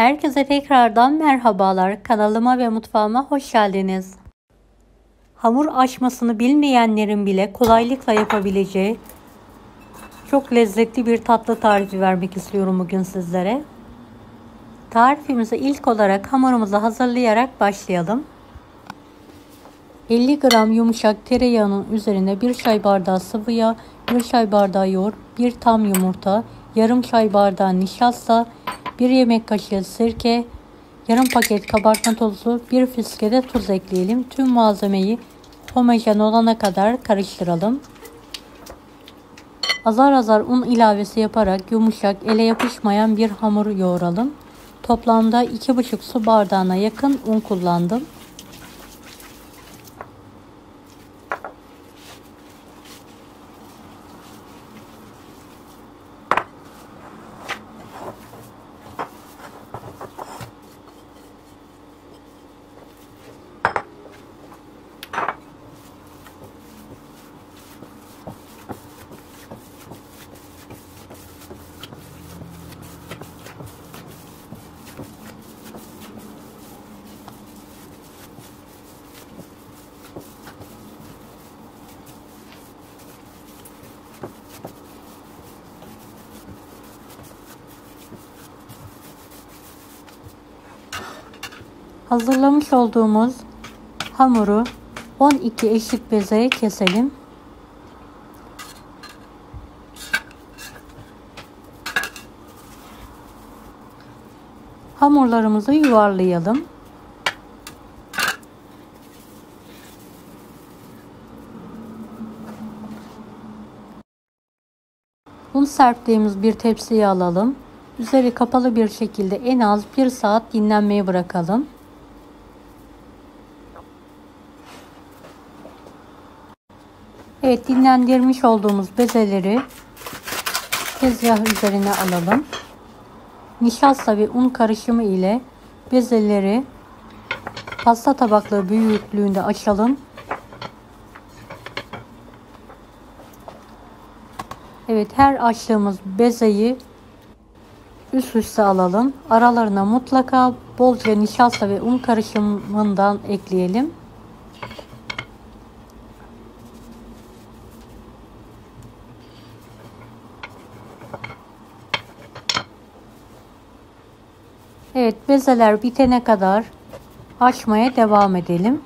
Herkese tekrardan merhabalar. Kanalıma ve mutfağıma hoş geldiniz. Hamur açmasını bilmeyenlerin bile kolaylıkla yapabileceği çok lezzetli bir tatlı tarifi vermek istiyorum bugün sizlere. Tarifimize ilk olarak hamurumuzu hazırlayarak başlayalım. 50 gram yumuşak tereyağının üzerine 1 çay bardağı sıvı yağ, 1 çay bardağı yoğurt, 1 tam yumurta, yarım çay bardağı nişasta, 1 yemek kaşığı sirke, yarım paket kabartma tozu, 1 fiske de tuz ekleyelim. Tüm malzemeyi homojen olana kadar karıştıralım. Azar azar un ilavesi yaparak yumuşak, ele yapışmayan bir hamur yoğuralım. Toplamda 2,5 su bardağına yakın un kullandım. Hazırlamış olduğumuz hamuru 12 eşit bezeye keselim. Hamurlarımızı yuvarlayalım. Un serptiğimiz bir tepsiye alalım. Üzeri kapalı bir şekilde en az 1 saat dinlenmeye bırakalım. Evet, dinlendirmiş olduğumuz bezeleri tezgah üzerine alalım. Nişasta ve un karışımı ile bezeleri pasta tabakları büyüklüğünde açalım. Evet, her açtığımız bezeyi üst üste alalım. Aralarına mutlaka bolca nişasta ve un karışımından ekleyelim. Evet, bezeler bitene kadar açmaya devam edelim.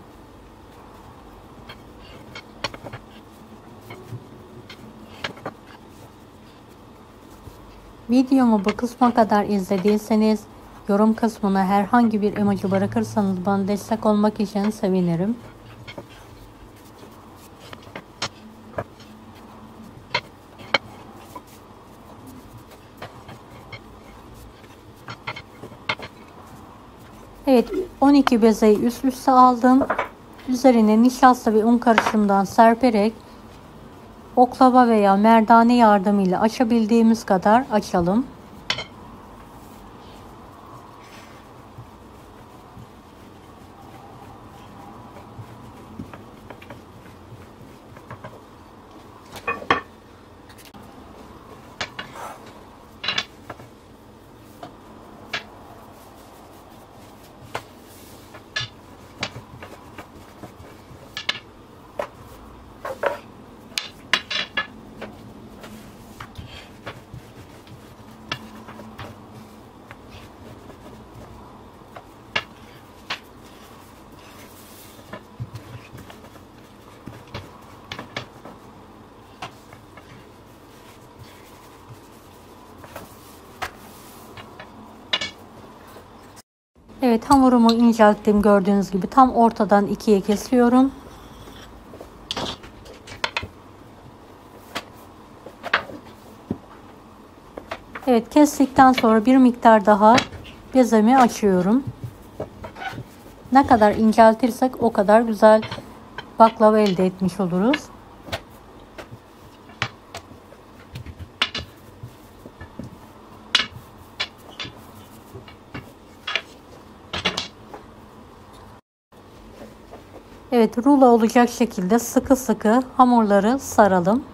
Videomu bu kısma kadar izlediyseniz yorum kısmına herhangi bir emoji bırakırsanız bana destek olmak için sevinirim. Evet, 12 bezeyi üst üste aldım. Üzerine nişasta ve un karışımından serperek oklava veya merdane yardımıyla açabildiğimiz kadar açalım. Evet, hamurumu incelttim, gördüğünüz gibi tam ortadan ikiye kesiyorum. Evet, kestikten sonra bir miktar daha bezemi açıyorum. Ne kadar inceltirsek o kadar güzel baklava elde etmiş oluruz. Evet, rulo olacak şekilde sıkı sıkı hamurları saralım.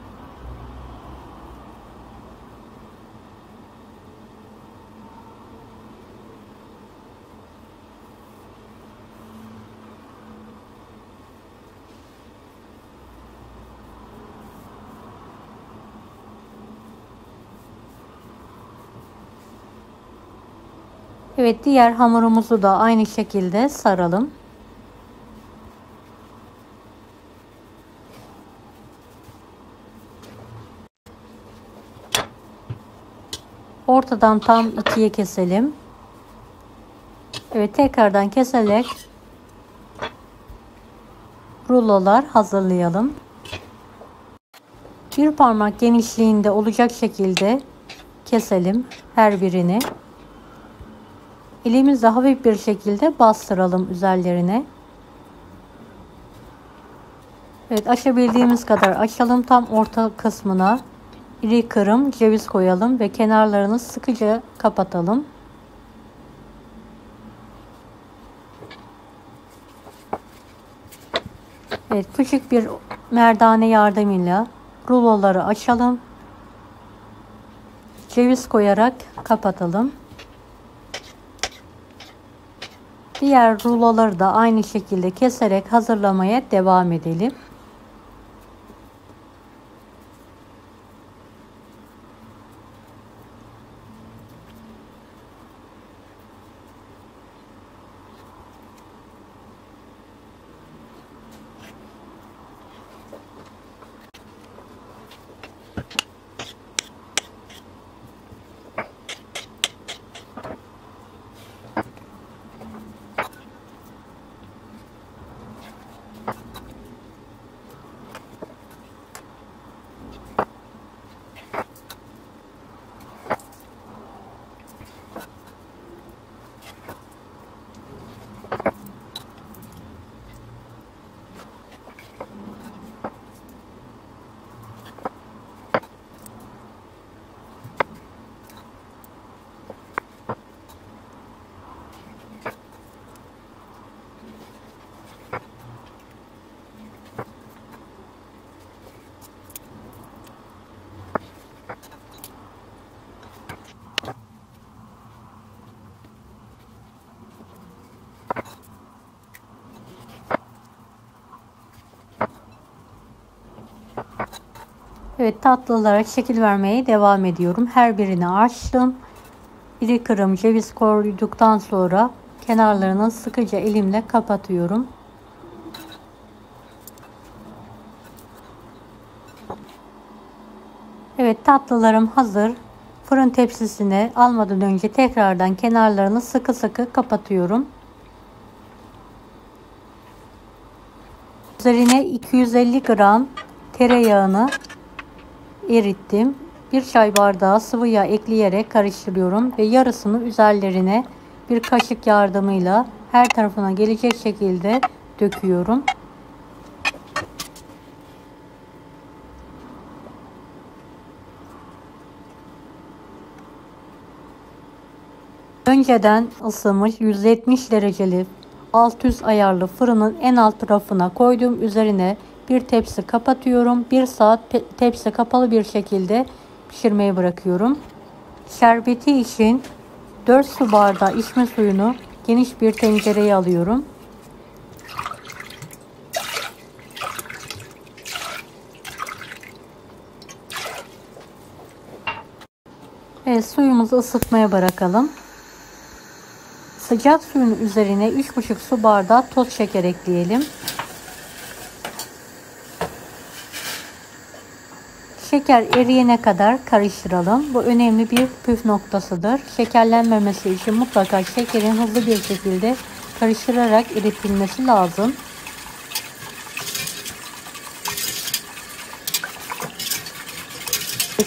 Evet, diğer hamurumuzu da aynı şekilde saralım. Ortadan tam ikiye keselim. Evet, tekrardan keserek rulolar hazırlayalım. Bir parmak genişliğinde olacak şekilde keselim her birini. Elimizle hafif bir şekilde bastıralım üzerlerine. Evet, açabildiğimiz kadar açalım. Tam orta kısmına iri kırım ceviz koyalım ve kenarlarını sıkıca kapatalım. Evet, küçük bir merdane yardımıyla ruloları açalım. Ceviz koyarak kapatalım. Diğer ruloları da aynı şekilde keserek hazırlamaya devam edelim. Evet, tatlılara şekil vermeye devam ediyorum. Her birini açtım. İri kırım ceviz koyduktan sonra kenarlarını sıkıca elimle kapatıyorum. Evet, tatlılarım hazır. Fırın tepsisine almadan önce tekrardan kenarlarını sıkı sıkı kapatıyorum. Üzerine 250 gram tereyağını erittim. Bir çay bardağı sıvı yağ ekleyerek karıştırıyorum ve yarısını üzerlerine bir kaşık yardımıyla her tarafına gelecek şekilde döküyorum. Önceden ısınmış 170 dereceli alt üst ayarlı fırının en alt rafına koydum. Üzerine bir tepsi kapatıyorum. 1 saat tepsi kapalı bir şekilde pişirmeye bırakıyorum. Şerbeti için 4 su bardağı içme suyunu geniş bir tencereye alıyorum. Ve suyumuzu ısıtmaya bırakalım. Sıcak suyun üzerine 3,5 su bardağı toz şeker ekleyelim. Şeker eriyene kadar karıştıralım. Bu önemli bir püf noktasıdır. Şekerlenmemesi için mutlaka şekerin hızlı bir şekilde karıştırarak eritilmesi lazım.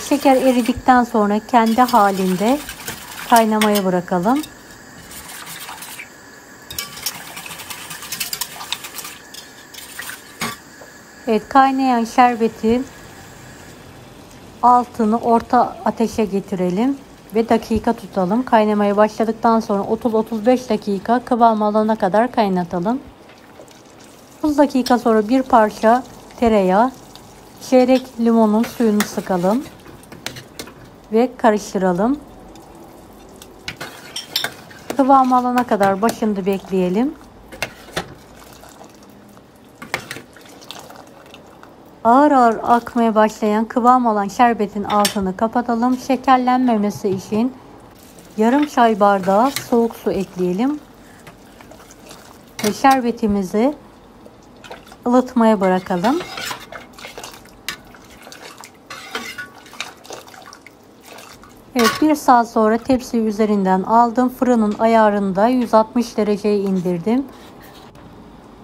Şeker eridikten sonra kendi halinde kaynamaya bırakalım. Evet, kaynayan şerbeti altını orta ateşe getirelim ve dakika tutalım. Kaynamaya başladıktan sonra 30-35 dakika kıvam alana kadar kaynatalım. 30 dakika sonra bir parça tereyağı, çeyrek limonun suyunu sıkalım ve karıştıralım. Kıvam alana kadar başında bekleyelim. Ağır ağır akmaya başlayan kıvam alan şerbetin altını kapatalım. Şekerlenmemesi için yarım çay bardağı soğuk su ekleyelim. Ve şerbetimizi ılıtmaya bırakalım. Evet, 1 saat sonra tepsiyi üzerinden aldım. Fırının ayarını da 160 dereceye indirdim.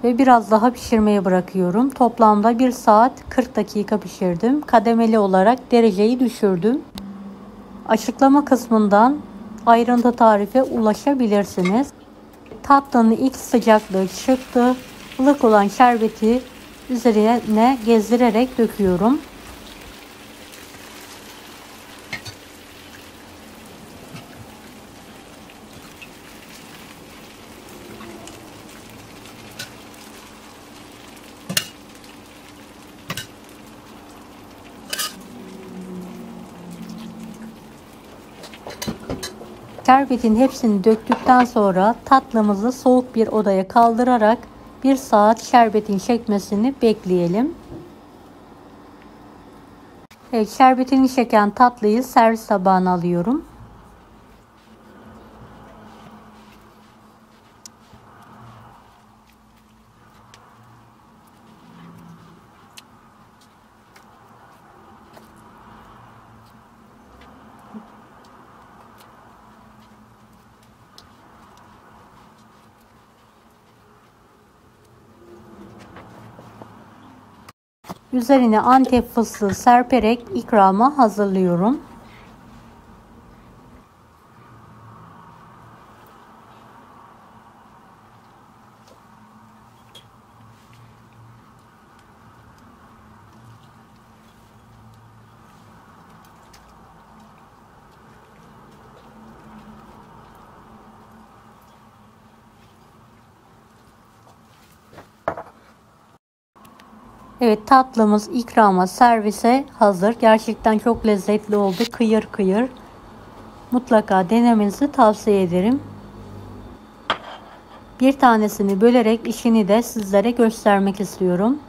Ve biraz daha pişirmeye bırakıyorum. Toplamda 1 saat 40 dakika pişirdim. Kademeli olarak dereceyi düşürdüm. Açıklama kısmından ayrıntı tarife ulaşabilirsiniz. Tatlının ilk sıcaklığı çıktı. Ilık olan şerbeti üzerine gezdirerek döküyorum. Şerbetin hepsini döktükten sonra tatlımızı soğuk bir odaya kaldırarak 1 saat şerbetin çekmesini bekleyelim. Evet, şerbetini çeken tatlıyı servis tabağına alıyorum. Üzerine Antep fıstığı serperek ikrama hazırlıyorum. Evet, tatlımız ikrama, servise hazır. Gerçekten çok lezzetli oldu. Kıyır kıyır. Mutlaka denemenizi tavsiye ederim. Bir tanesini bölerek işini de sizlere göstermek istiyorum.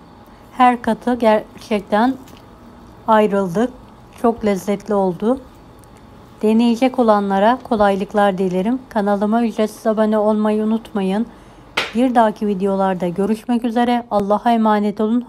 Her katı gerçekten ayrıldı. Çok lezzetli oldu. Deneyecek olanlara kolaylıklar dilerim. Kanalıma ücretsiz abone olmayı unutmayın. Bir dahaki videolarda görüşmek üzere. Allah'a emanet olun.